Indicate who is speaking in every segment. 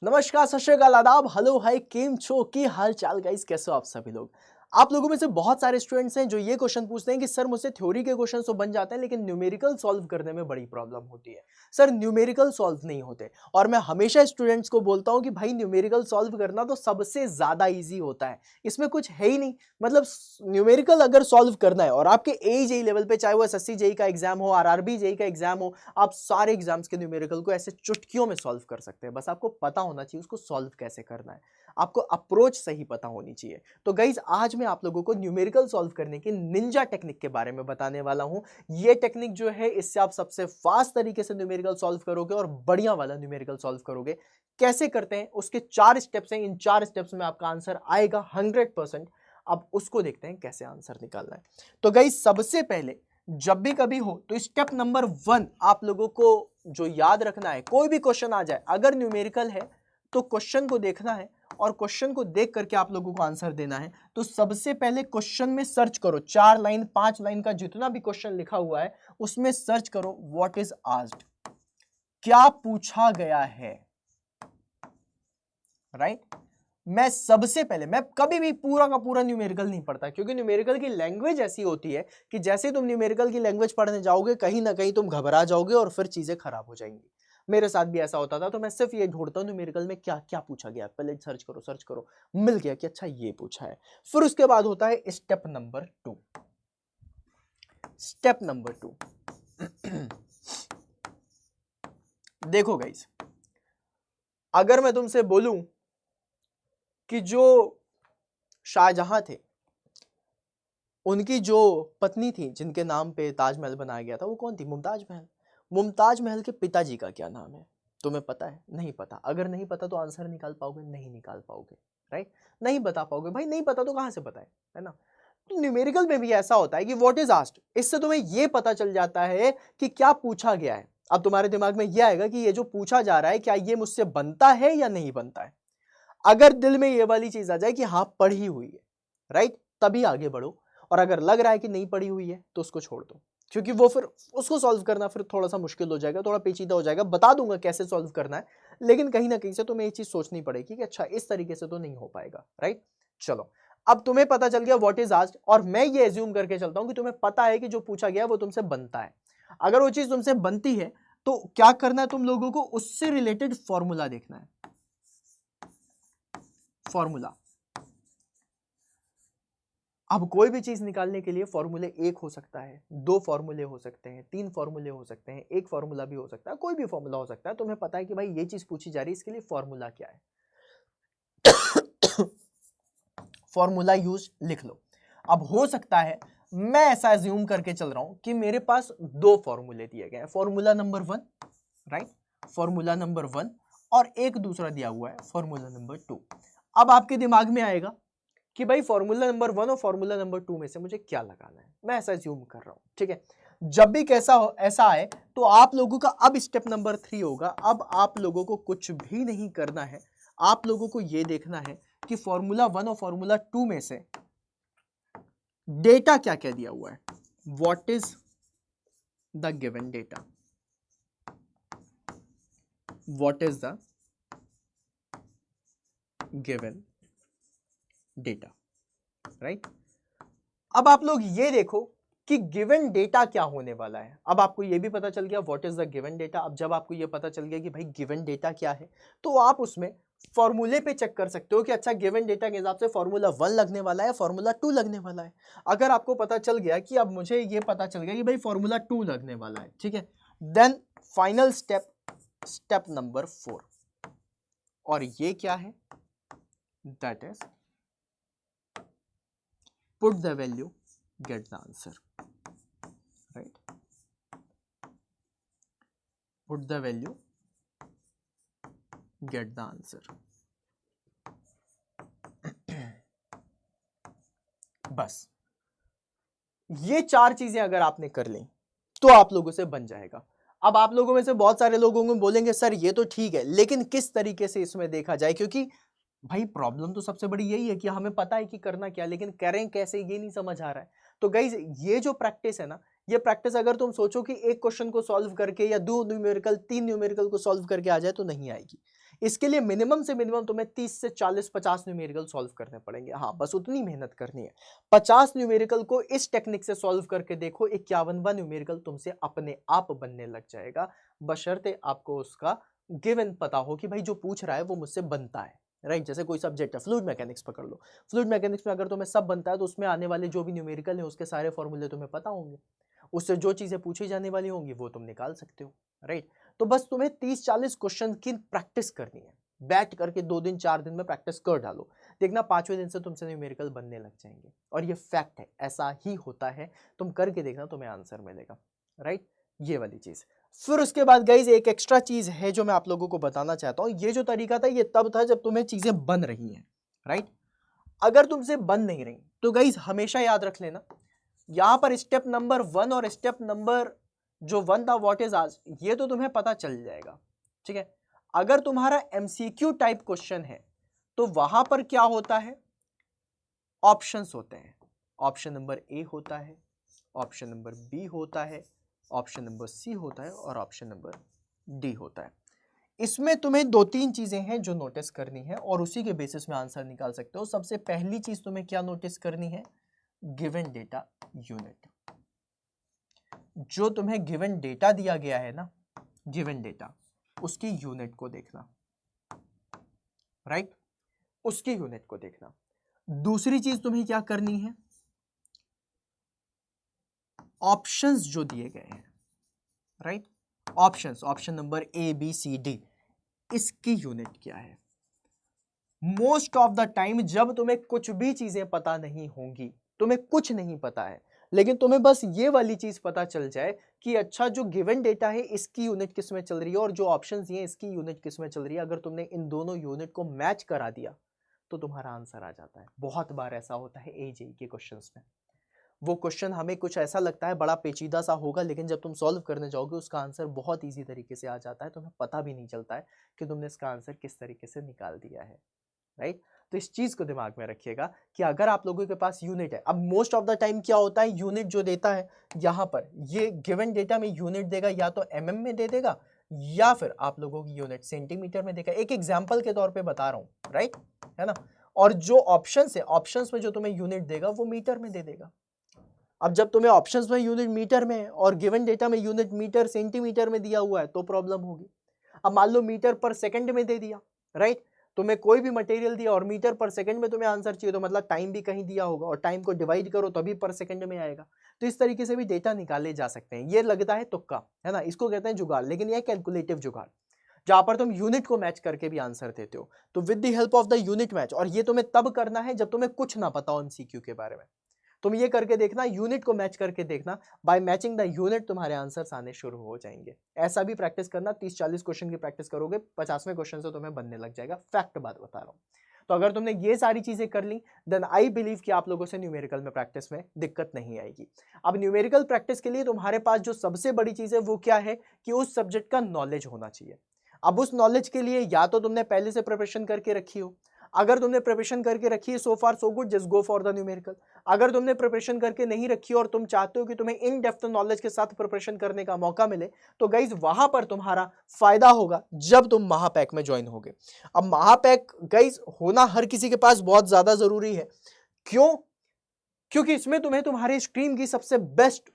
Speaker 1: नमस्कार, सत श्री अकाल, आदाब, हेलो, हाय, केम छो, की हाल चाल गाइस, कैसे हो आप सभी लोग। आप लोगों में से बहुत सारे स्टूडेंट्स हैं जो ये क्वेश्चन पूछते हैं कि सर मुझसे थ्योरी के क्वेश्चन तो बन जाते हैं लेकिन न्यूमेरिकल सॉल्व करने में बड़ी प्रॉब्लम होती है। सर न्यूमेरिकल सॉल्व नहीं होते। और मैं हमेशा स्टूडेंट्स को बोलता हूं कि भाई न्यूमेरिकल सॉल्व करना तो सबसे ज्यादा इजी होता है, इसमें कुछ है ही नहीं। मतलब न्यूमेरिकल अगर सॉल्व करना है और आपके AJEE लेवल पे, चाहे वो SSC JEE का एग्जाम हो, RRB JEE का एग्जाम हो, आप सारे एग्जाम्स के न्यूमेरिकल को ऐसे चुटकियों में सॉल्व कर सकते हैं। बस आपको पता होना चाहिए उसको सॉल्व कैसे करना है, आपको अप्रोच सही पता होनी चाहिए। तो गाइज आज मैं आप लोगों को न्यूमेरिकल सॉल्व करने की निंजा टेक्निक के बारे में बताने वाला हूं। ये टेक्निक जो है इससे आप सबसे फास्ट तरीके से न्यूमेरिकल सॉल्व करोगे और बढ़िया वाला न्यूमेरिकल सॉल्व करोगे। कैसे करते हैं उसके 4 स्टेप्स हैं, इन 4 स्टेप्स में आपका आंसर आएगा 100%। अब उसको देखते हैं कैसे आंसर निकालना है। तो गाइज सबसे पहले जब भी कभी हो तो स्टेप नंबर 1 आप लोगों को जो याद रखना है, कोई भी क्वेश्चन आ जाए अगर न्यूमेरिकल है तो क्वेश्चन को देखना है और क्वेश्चन को देख करके आप लोगों को आंसर देना है। तो सबसे पहले क्वेश्चन में सर्च करो, 4 लाइन 5 लाइन का जितना भी क्वेश्चन लिखा हुआ है उसमें सर्च करो व्हाट इज आस्क्ड, क्या पूछा गया है। राइट मैं सबसे पहले, मैं कभी भी पूरा का पूरा न्यूमेरिकल नहीं पढ़ता क्योंकि न्यूमेरिकल की लैंग्वेज ऐसी होती है कि जैसे तुम न्यूमेरिकल की लैंग्वेज पढ़ने जाओगे कहीं ना कहीं तुम घबरा जाओगे और फिर चीजें खराब हो जाएंगी। मेरे साथ भी ऐसा होता था। तो मैं सिर्फ ये ढूंढता हूँ न्यूमेरिकल में क्या क्या पूछा गया, पहले सर्च करो, मिल गया कि अच्छा ये पूछा है। फिर उसके बाद होता है स्टेप नंबर 2। स्टेप नंबर 2 देखो गाइस, अगर मैं तुमसे बोलूं कि जो शाहजहां थे उनकी जो पत्नी थी जिनके नाम पे ताजमहल बनाया गया था वो कौन थी? मुमताज महल। मुमताज महल के पिताजी का क्या नाम है? तुम्हें पता है? नहीं पता। अगर नहीं पता तो आंसर निकाल पाओगे? नहीं निकाल पाओगे। राइट नहीं बता पाओगे। भाई नहीं पता तो कहां से पता है ना। तो न्यूमेरिकल में भी ऐसा होता है कि व्हाट इज आस्क्ड, इससे तुम्हें यह पता चल जाता है कि क्या पूछा गया है। अब तुम्हारे दिमाग में यह आएगा कि ये जो पूछा जा रहा है क्या ये मुझसे बनता है या नहीं बनता है। अगर दिल में ये वाली चीज आ जाए कि हाँ पढ़ी हुई है, राइट, तभी आगे बढ़ो। और अगर लग रहा है कि नहीं पढ़ी हुई है तो उसको छोड़ दो, क्योंकि वो फिर उसको सॉल्व करना फिर थोड़ा सा मुश्किल हो जाएगा, थोड़ा पेचीदा हो जाएगा। बता दूंगा कैसे सॉल्व करना है, लेकिन कहीं ना कहीं से तुम्हें ये चीज सोचनी पड़ेगी कि अच्छा इस तरीके से तो नहीं हो पाएगा। राइट चलो, अब तुम्हें पता चल गया व्हाट इज आस्क्ड, और मैं ये एज्यूम करके चलता हूं कि तुम्हें पता है कि जो पूछा गया वो तुमसे बनता है। अगर वो चीज तुमसे बनती है तो क्या करना है तुम लोगों को, उससे रिलेटेड फॉर्मूला देखना है। फॉर्मूला, अब कोई भी चीज निकालने के लिए फॉर्मूले एक हो सकता है, 2 फॉर्मूले हो सकते हैं, 3 फॉर्मूले हो सकते हैं, एक फॉर्मूला भी हो सकता है, कोई भी फॉर्मूला हो सकता है। तुम्हें पता है कि भाई ये चीज पूछी जा रही है, इसके लिए फॉर्मूला क्या है। फॉर्मूला यूज लिख लो। अब हो सकता है मैं ऐसा एज्यूम करके चल रहा हूं कि मेरे पास 2 फॉर्मूले दिए गए हैं, formula number 1, right, formula number 1, और एक दूसरा दिया हुआ है फॉर्मूला नंबर 2। अब आपके दिमाग में आएगा कि भाई फॉर्मूला नंबर 1 और फॉर्मूला नंबर 2 में से मुझे क्या लगाना है। मैं ऐसा अज्यूम कर रहा हूं, ठीक है। जब भी कैसा हो ऐसा आए तो आप लोगों का अब स्टेप नंबर 3 होगा। अब आप लोगों को कुछ भी नहीं करना है, आप लोगों को यह देखना है कि फॉर्मूला 1 और फॉर्मूला 2 में से डेटा क्या क्या दिया हुआ है। What is the given data, what is the given data, right. अब आप लोग ये देखो कि गिवन डेटा क्या होने वाला है। अब आपको ये भी पता चल गया what is the given data. अब जब आपको ये पता चल गया कि भाई गिवन डेटा क्या है, तो आप उसमें फॉर्मूले पे चेक कर सकते हो कि अच्छा गिवन डेटा के हिसाब से फॉर्मूला 1 लगने वाला है, फॉर्मूला 2 लगने वाला है। अगर आपको पता चल गया कि अब मुझे ये पता चल गया कि भाई फॉर्मूला 2 लगने वाला है, ठीक है, then final step, step number 4, और ये क्या है, that is put the value, get the answer, right, put the value, get the answer। बस ये 4 चीजें अगर आपने कर ली तो आप लोगों से बन जाएगा। अब आप लोगों में से बहुत सारे लोगों को बोलेंगे सर ये तो ठीक है लेकिन किस तरीके से इसमें देखा जाए, क्योंकि भाई प्रॉब्लम तो सबसे बड़ी यही है कि हमें पता है कि करना क्या, लेकिन करें कैसे ये नहीं समझ आ रहा है। तो गाइज ये जो प्रैक्टिस है ना, ये प्रैक्टिस अगर तुम सोचो कि एक क्वेश्चन को सॉल्व करके या 2 न्यूमेरिकल 3 न्यूमेरिकल को सॉल्व करके आ जाए तो नहीं आएगी। इसके लिए मिनिमम से मिनिमम तुम्हें 30 से 40-50 न्यूमेरिकल सॉल्व करने पड़ेंगे। हाँ, बस उतनी मेहनत करनी है। 50 न्यूमेरिकल को इस टेक्निक से सॉल्व करके देखो, 51वां न्यूमेरिकल तुमसे अपने आप बनने लग जाएगा, बशर्ते आपको उसका गिवन पता हो कि भाई जो पूछ रहा है वो मुझसे बनता है, राइट। जैसे कोई सब्जेक्ट है, फ्लूइड मैकेनिक्स पकड़ लो, फ्लूइड मैकेनिक्स में अगर तुम्हें सब बनता है तो उसमें आने वाले जो भी न्यूमेरिकल है उसके सारे फॉर्मूले तुम्हें पता होंगे, उससे जो चीजें पूछी जाने वाली होंगी वो तुम निकाल सकते हो, राइट। तो बस तुम्हें 30-40 क्वेश्चन की प्रैक्टिस करनी है, बैठ करके 2 दिन 4 दिन में प्रैक्टिस कर डालो, देखना 5वें दिन से तुमसे न्यूमेरिकल बनने लग जाएंगे। और ये फैक्ट है, ऐसा ही होता है, तुम करके देखना तुम्हें आंसर मिलेगा, राइट। ये वाली चीज। फिर उसके बाद गाइज एक एक्स्ट्रा चीज है जो मैं आप लोगों को बताना चाहता हूं। ये जो तरीका था ये तब था जब तुम्हें चीजें बन रही हैं, राइट। अगर तुमसे बन नहीं रही तो गाइज हमेशा याद रख लेना, यहां पर स्टेप नंबर 1 और स्टेप नंबर जो 1 था व्हाट इज आज, ये तो तुम्हें पता चल जाएगा, ठीक है। अगर तुम्हारा एमसीक्यू टाइप क्वेश्चन है तो वहां पर क्या होता है, ऑप्शंस होते हैं। ऑप्शन नंबर ए होता है, ऑप्शन नंबर बी होता है, ऑप्शन नंबर सी होता है और ऑप्शन नंबर डी होता है। इसमें तुम्हें 2-3 चीजें हैं जो नोटिस करनी है और उसी के बेसिस में आंसर निकाल सकते हो। सबसे पहली चीज तुम्हें क्या नोटिस करनी है, गिवन डेटा यूनिट। जो तुम्हें गिवन डेटा दिया गया है ना, गिवन डेटा, उसकी यूनिट को देखना, राइट, उसकी यूनिट को देखना। दूसरी चीज तुम्हें क्या करनी है, ऑप्शंस जो दिए गए हैं, right, options, option number A B C D, इसकी यूनिट क्या है। मोस्ट ऑफ द टाइम जब तुम्हें कुछ भी चीजें पता नहीं होंगी, तुम्हें कुछ नहीं पता है, लेकिन तुम्हें बस ये वाली चीज पता चल जाए कि अच्छा जो गिवन डेटा है इसकी यूनिट किस में चल रही है और जो ऑप्शंस हैं इसकी यूनिट किस में चल रही है, अगर तुमने इन दोनों यूनिट को मैच करा दिया तो तुम्हारा आंसर आ जाता है। बहुत बार ऐसा होता है एजेई के क्वेश्चंस में, वो क्वेश्चन हमें कुछ ऐसा लगता है बड़ा पेचीदा सा होगा, लेकिन जब तुम सॉल्व करने जाओगे उसका आंसर बहुत ईजी तरीके से आ जाता है, तुम्हें पता भी नहीं चलता है कि तुमने इसका आंसर किस तरीके से निकाल दिया है, राइट। तो इस चीज को दिमाग में रखिएगा कि अगर आप लोगों के पास यूनिट है, अब मोस्ट ऑफ द टाइम क्या होता है, यूनिट जो देता है यहां पर ये गिवन डेटा में यूनिट देगा, या तो एमएम में दे देगा या फिर आप लोगों की यूनिट सेंटीमीटर में देगा। एक एग्जाम्पल के तौर पर बता रहा हूं, राइट, है ना। और जो ऑप्शंस है, ऑप्शंस में जो तुम्हें यूनिट देगा वो मीटर में दे देगा। अब जब तुम्हें ऑप्शंस में यूनिट मीटर में है और गिवन डेटा में यूनिट मीटर सेंटीमीटर में दिया हुआ है तो प्रॉब्लम होगी। अब मान लो मीटर पर सेकंड में दे दिया, राइट, तुम्हें कोई भी मटेरियल दिया और मीटर पर सेकंड में तुम्हें आंसर चाहिए, तो मतलब टाइम भी कहीं दिया होगा और टाइम को डिवाइड करो तभी पर सेकंड में आएगा। तो इस तरीके से भी डेटा निकाले जा सकते हैं। ये लगता है तुक्का, है ना, इसको कहते हैं जुगाड़, लेकिन यह कैलकुलेटिव जुगाड़, जहां पर तुम यूनिट को मैच करके भी आंसर देते हो। तो with the help of the unit match, और ये तुम्हें तब करना है जब तुम्हें कुछ ना पता हो एमसीक्यू के बारे में। तुम ये करके देखना, यूनिट को मैच करके देखना, बाय मैचिंग द यूनिट तुम्हारे आंसर्स आने शुरू हो जाएंगे। ऐसा भी प्रैक्टिस करना, 30-40 क्वेश्चन की प्रैक्टिस करोगे, 50वें क्वेश्चन से तुम्हें बनने लग जाएगा। फैक्ट बात बता रहा हूं। तो अगर तुमने ये सारी चीजें कर ली, देन आई बिलीव कि आप लोगों से न्यूमेरिकल में प्रैक्टिस में दिक्कत नहीं आएगी। अब न्यूमेरिकल प्रैक्टिस के लिए तुम्हारे पास जो सबसे बड़ी चीज है वो क्या है कि उस सब्जेक्ट का नॉलेज होना चाहिए। अब उस नॉलेज के लिए या तो तुमने पहले से प्रिपरेशन करके रखी हो, अगर तुमने प्रिपरेशन करके रखी है so far so good, just go for the numerical. अगर तुमने प्रिपरेशन करके नहीं रखी और तुम चाहते हो कि तुम्हें इन डेप्थ नॉलेज के साथ प्रिपरेशन करने का मौका मिले, तो गाइज वहां पर तुम्हारा फायदा होगा जब तुम महापैक में ज्वाइन होगे। अब महापैक गाइज होना हर किसी के पास बहुत ज्यादा जरूरी है। क्यों? क्योंकि इसमें तुम्हें तुम्हारे स्ट्रीम की सबसे बेस्ट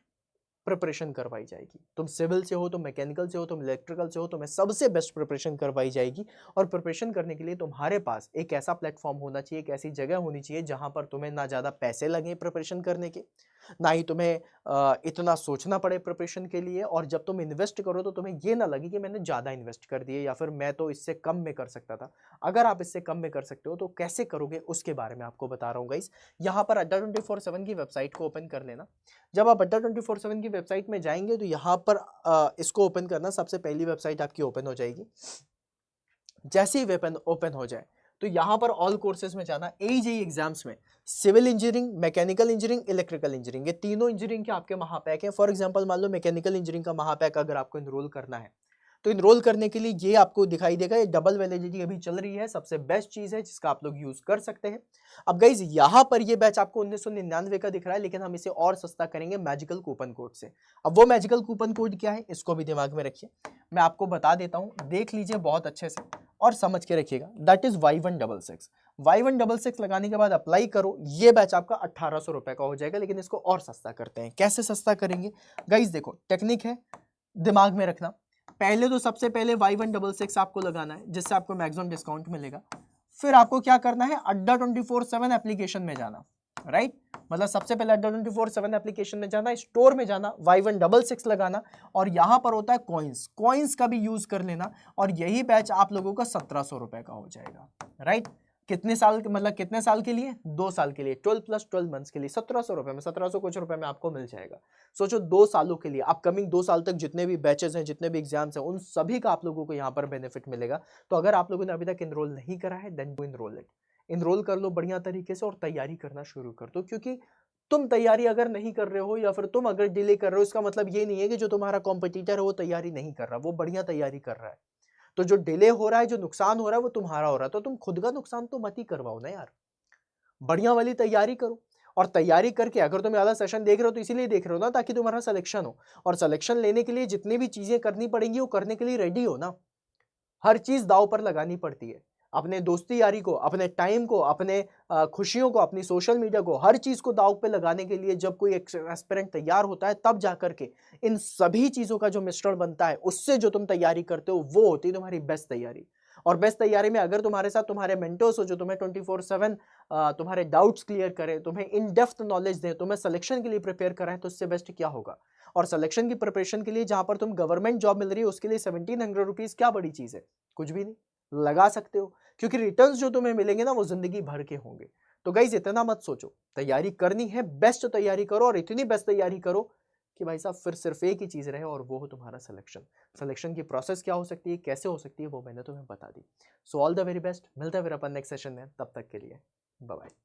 Speaker 1: प्रिपरेशन करवाई जाएगी। तुम सिविल से हो, तुम मैकेनिकल से हो, तुम इलेक्ट्रिकल से हो, तुम्हें सबसे बेस्ट प्रिपरेशन करवाई जाएगी। और प्रिपरेशन करने के लिए तुम्हारे पास एक ऐसा प्लेटफॉर्म होना चाहिए, एक ऐसी जगह होनी चाहिए जहां पर तुम्हें ना ज़्यादा पैसे लगे प्रिपरेशन करने के, ना ही तुम्हें इतना सोचना पड़े प्रिपरेशन के लिए, और जब तुम इन्वेस्ट करो तो तुम्हें ये ना लगे कि मैंने ज़्यादा इन्वेस्ट कर दिए या फिर मैं तो इससे कम में कर सकता था। अगर आप इससे कम में कर सकते हो तो कैसे करोगे उसके बारे में आपको बता रहा हूँ गाइस। यहाँ पर अड्डा 24/7 की वेबसाइट को ओपन कर लेना। जब आप अड्डा 24/7 की वेबसाइट में जाएंगे तो यहाँ पर इसको ओपन करना, सबसे पहली वेबसाइट आपकी ओपन हो जाएगी। जैसे ही वेपन ओपन हो जाए तो यहाँ पर ऑल कोर्सेज में जाना। एजेई एग्जाम्स में civil engineering, mechanical engineering, electrical engineering, ये तीनों इंजीनियरिंग के आपके महापैक है। फॉर एग्जांपल मान लो मैकेनिकल इंजीनियरिंग का महापैक अगर आपको इनरोल करना है तो इनरोल करने के लिए ये आपको दिखाई देगा, ये डबल वैलिडिटी अभी चल रही है, सबसे बेस्ट चीज है जिसका आप लोग यूज कर सकते हैं। अब गाइज यहाँ पर ये बैच आपको 1999 का दिख रहा है, लेकिन हम इसे और सस्ता करेंगे मैजिकल कूपन कोड से। अब वो मैजिकल कूपन कोड क्या है इसको भी दिमाग में रखिए, मैं आपको बता देता हूँ, देख लीजिए बहुत अच्छे से। और समझ के रखिएगा, दैट इज Y166। Y166 लगाने के बाद अप्लाई करो, ये बैच आपका 1800 रुपए का हो जाएगा। लेकिन इसको और सस्ता करते हैं। कैसे सस्ता करेंगे गाइज? देखो टेक्निक है, दिमाग में रखना। पहले तो सबसे पहले Y166 आपको लगाना है, जिससे आपको मैक्सिमम डिस्काउंट मिलेगा। फिर आपको क्या करना है, अड्डा 24/7 एप्लीकेशन में जाना, राइट? मतलब सबसे पहले अड्डा 24/7 एप्लीकेशन में जाना, स्टोर में जाना, Y166 लगाना, और यहां पर होता है कॉइन्स का भी यूज कर लेना, और यही बैच आप लोगों का 1700 रुपए का हो जाएगा, राइट? कितने साल, मतलब कितने साल के लिए? 2 साल के लिए, 12 + 12 मंथ्स के लिए 1700 रुपए में, 1700 कुछ रुपए में आपको मिल जाएगा। सोचो 2 सालों के लिए, अपकमिंग 2 साल तक जितने भी बैचेस हैं, जितने भी एग्जाम्स हैं, उन सभी का आप लोगों को यहाँ पर बेनिफिट मिलेगा। तो अगर आप लोगों ने अभी तक इनरोल नहीं करा है, then do enrol it. Enrol कर लो बढ़िया तरीके से और तैयारी करना शुरू कर दो, क्योंकि तुम तैयारी अगर नहीं कर रहे हो या फिर तुम अगर डिले कर रहे हो, इसका मतलब ये नहीं है कि जो तुम्हारा कॉम्पिटिटर है वो तैयारी नहीं कर रहा, वो बढ़िया तैयारी कर रहा है। तो जो डिले हो रहा है, जो नुकसान हो रहा है, वो तुम्हारा हो रहा है। तो तुम खुद का नुकसान तो मत ही करवाओ ना यार, बढ़िया वाली तैयारी करो। और तैयारी करके, अगर तुम वाला सेशन देख रहे हो तो इसीलिए देख रहे हो ना, ताकि तुम्हारा सिलेक्शन हो। और सिलेक्शन लेने के लिए जितनी भी चीजें करनी पड़ेंगी वो करने के लिए रेडी हो ना। हर चीज दांव पर लगानी पड़ती है, अपने दोस्ती यारी को, अपने टाइम को, अपने खुशियों को, अपनी सोशल मीडिया को, हर चीज को दांव पे लगाने के लिए जब कोई एस्पिरेंट तैयार होता है, तब जाकर के इन सभी चीजों का जो मिश्रण बनता है, उससे जो तुम तैयारी करते हो, वो होती है तुम्हारी बेस्ट तैयारी। और बेस्ट तैयारी में अगर तुम्हारे साथ तुम्हारे मेंटर्स हो, जो तुम्हें 24/7 तुम्हारे डाउट्स क्लियर करें, तुम्हें इन डेप्थ नॉलेज दें, तुम्हें सिलेक्शन के लिए प्रिपेयर कराएं, तो इससे बेस्ट क्या होगा। और सिलेक्शन की प्रिपरेशन के लिए जहां पर तुम गवर्नमेंट जॉब मिल रही है, उसके लिए 1700 रुपीज क्या बड़ी चीज है? कुछ भी नहीं, लगा सकते हो, क्योंकि रिटर्न्स जो तुम्हें मिलेंगे ना, वो जिंदगी भर के होंगे। तो गाइस इतना मत सोचो, तैयारी करनी है, बेस्ट तैयारी करो, और इतनी बेस्ट तैयारी करो कि भाई साहब फिर सिर्फ एक ही चीज रहे, और वो हो तुम्हारा सिलेक्शन। सिलेक्शन की प्रोसेस क्या हो सकती है, कैसे हो सकती है, वो मैंने तुम्हें बता दी। So all the very best. मिलता है फिर अपन नेक्स्ट सेशन में, तब तक के लिए बाय बाय।